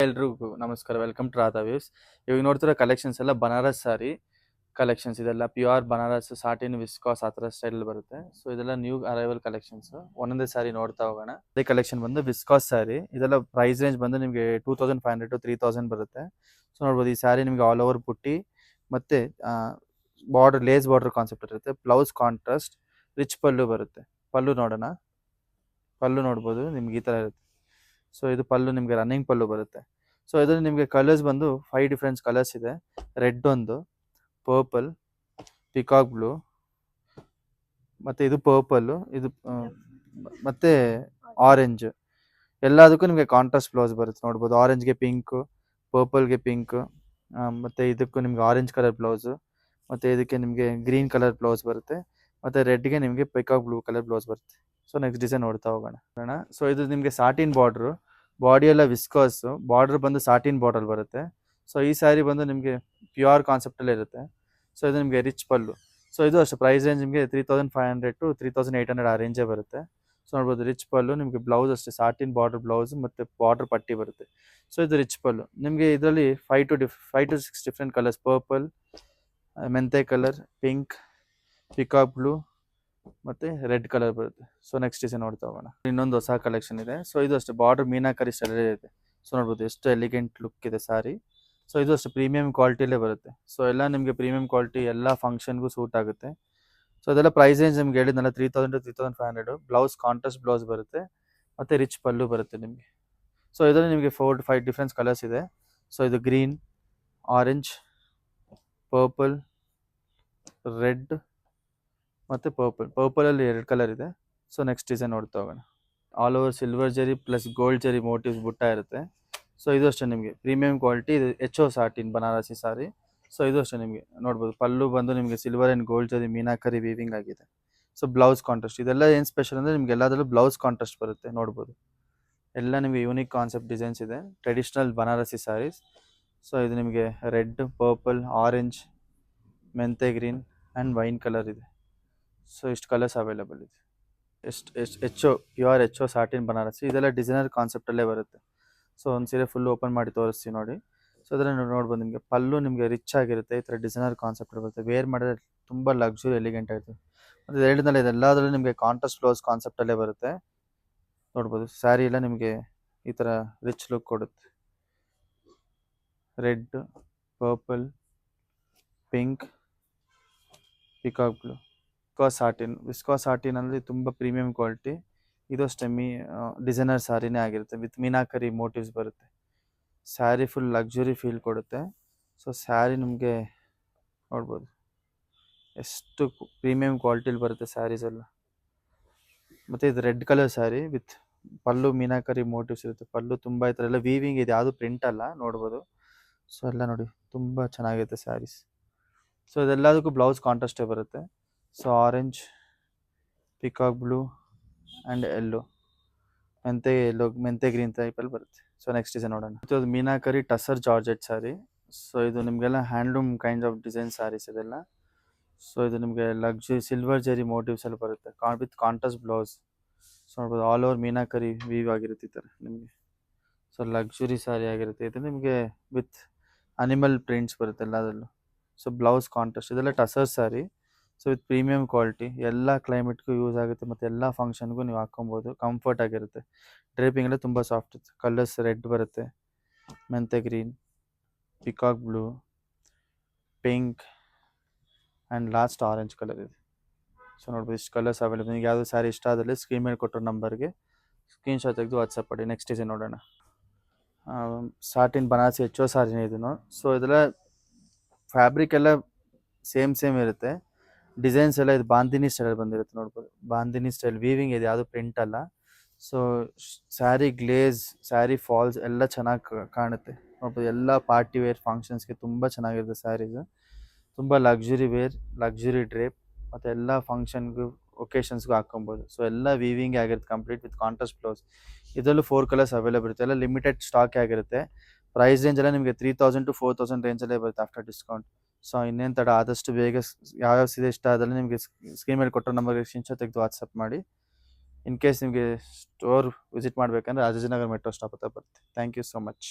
ಎಲ್ರಿಗೂ ನಮಸ್ಕಾರ. Welcome to Radha views. ಇವಾಗ ನೋಡ್ತಿರೋ ಕಲೆಕ್ಷನ್ಸ್ ಎಲ್ಲ ಬನಾರಸ್ ಸಾರಿ ಕಲೆಕ್ಷನ್ಸ್. ಇದೆಲ್ಲ ಪ್ಯೂರ್ ಬನಾರಸ್ ಸಾಟಿನ್ ವಿಸ್ಕಾಸ್ ಆ ಥರ ಸ್ಟೈಲ್ ಬರುತ್ತೆ. ಸೊ ಇದೆಲ್ಲ ನ್ಯೂ ಅರೈವಲ್ ಕಲೆಕ್ಷನ್ಸ್. ಒಂದೊಂದೇ ಸಾರಿ ನೋಡ್ತಾ ಹೋಗೋಣ. ಅದೇ ಕಲೆಕ್ಷನ್ ಬಂದು ವಿಸ್ಕಾಸ್ ಸಾರಿ. ಇದೆಲ್ಲ ಪ್ರೈಸ್ ರೇಂಜ್ ಬಂದು ನಿಮಗೆ 2500 to 3000 ಬರುತ್ತೆ. ಸೊ ನೋಡ್ಬೋದು ಈ ಸ್ಯಾರಿ ನಿಮಗೆ ಆಲ್ ಓವರ್ ಪುಟ್ಟಿ ಮತ್ತೆ ಬಾರ್ಡರ್ ಲೇಸ್ ಬಾರ್ಡರ್ ಕಾನ್ಸೆಪ್ಟ್ ಇರುತ್ತೆ. ಬ್ಲೌಸ್ ಕಾಂಟ್ರಾಸ್ಟ್ ರಿಚ್ ಪಲ್ಲು ಬರುತ್ತೆ. ಪಲ್ಲು ನೋಡೋಣ. ಪಲ್ಲು ನೋಡ್ಬೋದು ನಿಮ್ಗೆ ಈ ಥರ ಇರುತ್ತೆ. ಸೊ ಇದು ಪಲ್ಲು ನಿಮಗೆ ರನ್ನಿಂಗ್ ಪಲ್ಲು ಬರುತ್ತೆ. ಸೊ ಇದರಲ್ಲಿ ನಿಮಗೆ ಕಲರ್ಸ್ ಬಂದು 5 ಡಿಫ್ರೆಂಟ್ ಕಲರ್ಸ್ ಇದೆ. ರೆಡ್ ಒಂದು, ಪರ್ಪಲ್, ಪಿಕಾಕ್ ಬ್ಲೂ, ಮತ್ತು ಇದು ಪರ್ಪಲ್ಲು, ಇದು ಮತ್ತು ಆರೆಂಜ್. ಎಲ್ಲದಕ್ಕೂ ನಿಮಗೆ ಕಾಂಟ್ರಾಸ್ಟ್ ಬ್ಲೌಸ್ ಬರುತ್ತೆ. ನೋಡ್ಬೋದು ಆರೆಂಜ್ಗೆ ಪಿಂಕು, ಪರ್ಪಲ್ಗೆ ಪಿಂಕು, ಮತ್ತು ಇದಕ್ಕೂ ನಿಮಗೆ ಆರೆಂಜ್ ಕಲರ್ ಬ್ಲೌಸು, ಮತ್ತು ಇದಕ್ಕೆ ನಿಮಗೆ ಗ್ರೀನ್ ಕಲರ್ ಬ್ಲೌಸ್ ಬರುತ್ತೆ, ಮತ್ತು ರೆಡ್ಗೆ ನಿಮಗೆ ಪಿಕಾಕ್ ಬ್ಲೂ ಕಲರ್ ಬ್ಲೌಸ್ ಬರುತ್ತೆ. ಸೊ ನೆಕ್ಸ್ಟ್ ಡಿಸೈನ್ ನೋಡ್ತಾ ಹೋಗೋಣ. ಸೊ ಇದು ನಿಮಗೆ ಸಾಟಿನ್ ಬಾರ್ಡ್ರು, ಬಾಡಿ ಎಲ್ಲ ವಿಸ್ಕಾಸ್, ಬಾರ್ಡರ್ ಬಂದು ಸಾಟಿನ್ ಬಾರ್ಡರ್ ಬರುತ್ತೆ. ಸೊ ಈ ಸ್ಯಾರಿ ಬಂದು ನಿಮಗೆ ಪ್ಯೂರ್ ಕಾನ್ಸೆಪ್ಟಲ್ಲೇ ಇರುತ್ತೆ. ಸೊ ಇದು ನಿಮಗೆ ರಿಚ್ ಪಲ್ಲು. ಸೊ ಇದು ಅಷ್ಟು ಪ್ರೈಸ್ ರೇಂಜ್ ನಿಮಗೆ 3500 to 3800 ಆ ರೇಂಜೇ ಬರುತ್ತೆ. ಸೊ ನೋಡ್ಬೋದು ರಿಚ್ ಪಲ್ಲು, ನಿಮಗೆ ಬ್ಲೌಸ್ ಅಷ್ಟೇ ಸಾಟಿನ್ ಬಾರ್ಡರ್ ಬ್ಲೌಸ್ ಮತ್ತು ಬಾರ್ಡರ್ ಪಟ್ಟಿ ಬರುತ್ತೆ. ಸೊ ಇದು ರಿಚ್ ಪಲ್ಲು. ನಿಮಗೆ ಇದರಲ್ಲಿ 5 to 6 ಡಿಫ್ರೆಂಟ್ ಕಲರ್ಸ್, ಪರ್ಪಲ್, ಮೆಂತೆ ಕಲರ್, ಪಿಂಕ್, ಪಿಕಾಕ್ ಬ್ಲೂ ಮತ್ತು ರೆಡ್ ಕಲರ್ ಬರುತ್ತೆ. ಸೊ ನೆಕ್ಸ್ಟ್ ಡಿಸೈನ್ ನೋಡ್ತಾ ಹೋಗೋಣ. ಇನ್ನೊಂದು ಹೊಸ ಕಲೆಕ್ಷನ್ ಇದೆ. ಸೊ ಇದು ಅಷ್ಟು ಬಾರ್ಡರ್ ಮೀನಾಕರಿ ಸ್ಟೈಲೇ ಇದೆ. ಸೊ ನೋಡ್ಬೋದು ಎಷ್ಟು ಎಲಿಗೆಂಟ್ ಲುಕ್ ಇದೆ ಸ್ಯಾರಿ. ಸೊ ಇದು ಅಷ್ಟು ಪ್ರೀಮಿಯಂ ಕ್ವಾಲಿಟಿಯಲ್ಲೇ ಬರುತ್ತೆ. ಸೊ ಎಲ್ಲ ನಿಮಗೆ ಪ್ರೀಮಿಯಂ ಕ್ವಾಲಿಟಿ, ಎಲ್ಲ ಫಂಕ್ಷನ್ಗೂ ಸೂಟ್ ಆಗುತ್ತೆ. ಸೊ ಅದೆಲ್ಲ ಪ್ರೈಸ್ ರೇಂಜ್ ನಿಮ್ಗೆ ಹೇಳಿದ್ನಲ್ಲ 3000 to 3500. ಬ್ಲೌಸ್ ಕಾಂಟ್ರಾಸ್ಟ್ ಬ್ಲೌಸ್ ಬರುತ್ತೆ ಮತ್ತು ರಿಚ್ ಪಲ್ಲು ಬರುತ್ತೆ ನಿಮಗೆ. ಸೊ ಇದರಲ್ಲಿ ನಿಮಗೆ 4 to 5 ಡಿಫ್ರೆನ್ಸ್ ಕಲರ್ಸ್ ಇದೆ. ಸೊ ಇದು ಗ್ರೀನ್, ಆರೆಂಜ್, ಪರ್ಪಲ್, ರೆಡ್ ಮತ್ತು ಪರ್ಪಲಲ್ಲಿ 2 ಕಲರ್ ಇದೆ. ಸೊ ನೆಕ್ಸ್ಟ್ ಡಿಸೈನ್ ನೋಡ್ತಾ ಹೋಗೋಣ. ಆಲ್ ಓವರ್ ಸಿಲ್ವರ್ ಜರಿ ಪ್ಲಸ್ ಗೋಲ್ಡ್ ಜರಿ ಮೋಟಿವ್ಸ್ ಬುಟ್ಟ ಇರುತ್ತೆ. ಸೊ ಇದು ಅಷ್ಟೇ ನಿಮಗೆ ಪ್ರೀಮಿಯಂ ಕ್ವಾಲಿಟಿ. ಇದು HO ಸಾಟಿನ್ ಬನಾರಸಿ ಸಾರಿ. ಸೊ ಇದು ಅಷ್ಟೇ ನಿಮಗೆ ನೋಡ್ಬೋದು. ಪಲ್ಲು ಬಂದು ನಿಮಗೆ ಸಿಲ್ವರ್ ಆ್ಯಂಡ್ ಗೋಲ್ಡ್ ಜರಿ ಮೀನಾಕರಿ ವೀವಿಂಗ್ ಆಗಿದೆ. So blouse contrast. ಇದೆಲ್ಲ ಏನು ಸ್ಪೆಷಲ್ ಅಂದರೆ ನಿಮ್ಗೆ ಎಲ್ಲದರಲ್ಲೂ ಬ್ಲೌಸ್ ಕಾಂಟ್ರಾಸ್ಟ್ ಬರುತ್ತೆ. ನೋಡ್ಬೋದು ಎಲ್ಲ ನಿಮಗೆ ಯೂನಿಕ್ ಕಾನ್ಸೆಪ್ಟ್ ಡಿಸೈನ್ಸ್ ಇದೆ, ಟ್ರೆಡಿಷ್ನಲ್ ಬನಾರಸಿ ಸ್ಯಾರೀಸ್. ಸೊ ಇದು ನಿಮಗೆ ರೆಡ್, ಪರ್ಪಲ್, ಆರೆಂಜ್, ಮೆಂತೆ ಗ್ರೀನ್ ಆ್ಯಂಡ್ ವೈನ್ ಕಲರ್ ಇದೆ. ಸೊ ಇಷ್ಟು ಕಲರ್ಸ್ ಅವೈಲೇಬಲ್ ಇದೆ. HO pure HO satin Banarasi. ಇದೆಲ್ಲ ಡಿಸೈನರ್ ಕಾನ್ಸೆಪ್ಟಲ್ಲೇ ಬರುತ್ತೆ. ಸೊ ಒಂದು ಸೀರೆ ಫುಲ್ ಓಪನ್ ಮಾಡಿ ತೋರಿಸ್ತೀವಿ ನೋಡಿ. ಸೊ ಅದರಲ್ಲಿ ನೋಡ್ಬೋದು ನಿಮಗೆ ಪಲ್ಲು ನಿಮಗೆ ರಿಚ್ ಆಗಿರುತ್ತೆ. ಈ ಥರ ಡಿಸೈನರ್ ಕಾನ್ಸೆಪ್ಟ್ ಬರುತ್ತೆ. ವೇರ್ ಮಾಡಿದ್ರೆ ತುಂಬ ಲಕ್ಸುರಿ ಎಲಿಗೆಂಟ್ ಆಯಿತು. ಮತ್ತು ಹೇಳಿದ್ನಲ್ಲ ಇದೆಲ್ಲದರಲ್ಲೂ ನಿಮಗೆ ಕಾಂಟ್ರಾಸ್ಟ್ ಬ್ಲೌಸ್ ಕಾನ್ಸೆಪ್ಟಲ್ಲೇ ಬರುತ್ತೆ. ನೋಡ್ಬೋದು ಸ್ಯಾರಿ ಎಲ್ಲ ನಿಮಗೆ ಈ ಥರ ರಿಚ್ ಲುಕ್ ಕೊಡುತ್ತೆ. Red, purple, pink, peacock blue. Viscose satin ಅಂದರೆ ತುಂಬ ಪ್ರೀಮಿಯಂ ಕ್ವಾಲಿಟಿ. ಇದು ಅಷ್ಟೇ ಡಿಸೈನರ್ ಸ್ಯಾರಿನೇ ಆಗಿರುತ್ತೆ. ವಿತ್ ಮೀನಾಕರಿ ಮೋಟಿವ್ಸ್ ಬರುತ್ತೆ. ಸ್ಯಾರಿ ಫುಲ್ ಲಕ್ಸುರಿ ಫೀಲ್ ಕೊಡುತ್ತೆ. ಸೊ ಸ್ಯಾರಿ ನಿಮಗೆ ನೋಡ್ಬೋದು ಎಷ್ಟು ಪ್ರೀಮಿಯಂ ಕ್ವಾಲಿಟಿಲಿ ಬರುತ್ತೆ ಸ್ಯಾರೀಸ್ ಎಲ್ಲ. ಮತ್ತು ಇದು red colour sari with pallu meenakari motives ಇರುತ್ತೆ. ಪಲ್ಲು ತುಂಬ ಈ ಥರ ಎಲ್ಲ ವೀವಿಂಗ್ ಇದೆ, ಯಾವುದು ಪ್ರಿಂಟ್ ಅಲ್ಲ. ನೋಡ್ಬೋದು. ಸೊ ಎಲ್ಲ ನೋಡಿ ತುಂಬ ಚೆನ್ನಾಗಿರುತ್ತೆ ಸ್ಯಾರೀಸ್. ಸೊ ಇದೆಲ್ಲದಕ್ಕೂ ಬ್ಲೌಸ್ ಕಾಂಟ್ರಾಸ್ಟೇ ಬರುತ್ತೆ. So orange, peacock blue and yellow, ಮೆಂತೆ ಗ್ರೀನ್ ಟೈಪಲ್ಲಿ ಬರುತ್ತೆ. ಸೊ ನೆಕ್ಸ್ಟ್ ಡಿಸೈನ್ ನೋಡೋಣ. ಇದು ಮೀನಾಕರಿ ಟಸರ್ ಜಾರ್ಜೆಟ್ ಸ್ಯಾರಿ. ಸೊ ಇದು ನಿಮಗೆಲ್ಲ handloom kind of design saris ಇದೆಲ್ಲ. ಸೊ ಇದು ನಿಮಗೆ ಲಕ್ಸುರಿ ಸಿಲ್ವರ್ ಜರಿ ಮೋಟಿವ್ಸ್ ಎಲ್ಲ ಬರುತ್ತೆ ವಿತ್ ಕಾಂಟ್ರಾಸ್ಟ್ ಬ್ಲೌಸ್. ಸೊ ನೋಡ್ಬೋದು ಆಲ್ ಓವರ್ ಮೀನಾಕರಿ ವೀವ್ ಆಗಿರುತ್ತೆ ಈ ಥರ ನಿಮಗೆ. ಸೊ ಲಕ್ಸುರಿ ಸ್ಯಾರಿ ಆಗಿರುತ್ತೆ ಇದು ನಿಮಗೆ ವಿತ್ ಅನಿಮಲ್ ಪ್ರಿಂಟ್ಸ್ ಬರುತ್ತೆ ಎಲ್ಲದರಲ್ಲೂ. So blouse contrast. ಇದೆಲ್ಲ tussar sari. So with premium quality, ಎಲ್ಲ ಕ್ಲೈಮೇಟ್ಗೂ ಯೂಸ್ ಆಗುತ್ತೆ ಮತ್ತು ಎಲ್ಲ ಫಂಕ್ಷನ್ಗೂ ನೀವು ಹಾಕ್ಕೊಬೋದು. ಕಂಫರ್ಟ್ ಆಗಿರುತ್ತೆ. ಡ್ರೇಪಿಂಗ್ ಎಲ್ಲ ತುಂಬ ಸಾಫ್ಟ್ ಇರುತ್ತೆ. ಕಲರ್ಸ್ ರೆಡ್ ಬರುತ್ತೆ, ಮೆಂತೆ green, peacock blue, pink and last orange colour ಇದೆ. ಸೊ ನೋಡ್ಬೋದು ಇಷ್ಟು ಕಲರ್ಸ್ ಅವೈಲೇಬಲ್. ನಿಮಗೆ ಯಾವುದೋ ಸ್ಯಾರಿ ಇಷ್ಟ ಆದಲ್ಲಿ ಸ್ಕ್ರೀನ್ ಮೇಲೆ ಕೊಟ್ಟಿರೋ ನಂಬರ್ಗೆ ಸ್ಕ್ರೀನ್ಶಾಟ್ ತೆಗೆದು ವಾಟ್ಸಪ್ ಮಾಡಿ. ನೆಕ್ಸ್ಟ್ ಡಿಸೈನ್ ನೋಡೋಣ. ಸಾಟಿನ್ ಬನಾರಸಿ HO ಸಾರಿನೇ ಇದನ್ನು. ಸೊ ಇದೆಲ್ಲ ಫ್ಯಾಬ್ರಿಕ್ ಎಲ್ಲ ಸೇಮ್ ಇರುತ್ತೆ. ಡಿಸೈನ್ಸ್ ಎಲ್ಲ ಇದು ಬಾಂದಿನಿ ಸ್ಟೈಲ್ ಬಂದಿರುತ್ತೆ. ನೋಡ್ಬೋದು ಬಾಂದಿನಿ ಸ್ಟೈಲ್ ವೀವಿಂಗ್ ಇದೆ, ಯಾವುದು ಪ್ರಿಂಟ್ ಅಲ್ಲ. So sari glaze, sari falls ಎಲ್ಲ ಚೆನ್ನಾಗಿ ಕಾಣುತ್ತೆ. ನೋಡ್ಬೋದು ಎಲ್ಲ ಪಾರ್ಟಿ ವೇರ್ ಫಂಕ್ಷನ್ಸ್ಗೆ ತುಂಬ ಚೆನ್ನಾಗಿರುತ್ತೆ ಸ್ಯಾರೀಸು. ತುಂಬ ಲಕ್ಸುರಿ ವೇರ್, ಲಕ್ಸುರಿ ಡ್ರೇಪ್ ಮತ್ತು ಎಲ್ಲ ಫಂಕ್ಷನ್ಗೂ ಒಕೇಶನ್ಸ್ಗೂ ಹಾಕ್ಕೊಬೋದು. ಸೊ ಎಲ್ಲ ವೀವಿಂಗ್ ಆಗಿರುತ್ತೆ ಕಂಪ್ಲೀಟ್ ವಿತ್ ಕಾಂಟ್ರಾಸ್ಟ್ ಬ್ಲೌಸ್. ಇದರಲ್ಲೂ 4 ಕಲರ್ಸ್ ಅವೈಲೇಬಲ್ ಇರುತ್ತೆ. ಎಲ್ಲ ಲಿಮಿಟೆಡ್ ಸ್ಟಾಕ್ ಆಗಿರುತ್ತೆ. ಪ್ರೈಸ್ ರೇಂಜ್ ಎಲ್ಲ ನಿಮಗೆ 3000 to 4000 ರೇಂಜಲ್ಲೇ ಬರುತ್ತೆ ಆಫ್ಟರ್ ಡಿಸ್ಕೌಂಟ್. ಸೊ ಇನ್ನೇನು ತಡ, ಆದಷ್ಟು ಬೇಗ ಯಾವ್ಯಾವ ಸೀರೆ ಇಷ್ಟ ಆದಲ್ಲಿ ನಿಮಗೆ ಸ್ಕ್ರೀನ್ ಮೇಲೆ ಕೊಟ್ಟೋ ನಂಬರ್ಗೆ ಸ್ಕ್ರೀನ್ಶಾಟ್ ತೆಗೆದು ವಾಟ್ಸಪ್ ಮಾಡಿ. ಇನ್ ಕೇಸ್ ನಿಮಗೆ ಸ್ಟೋರ್ ವಿಸಿಟ್ ಮಾಡಬೇಕಂದ್ರೆ ರಾಜಾಜಿನಗರ್ ಮೆಟ್ರೋ ಸ್ಟಾಪ್ ಹತ್ರ ಬರುತ್ತೆ. Thank you so much.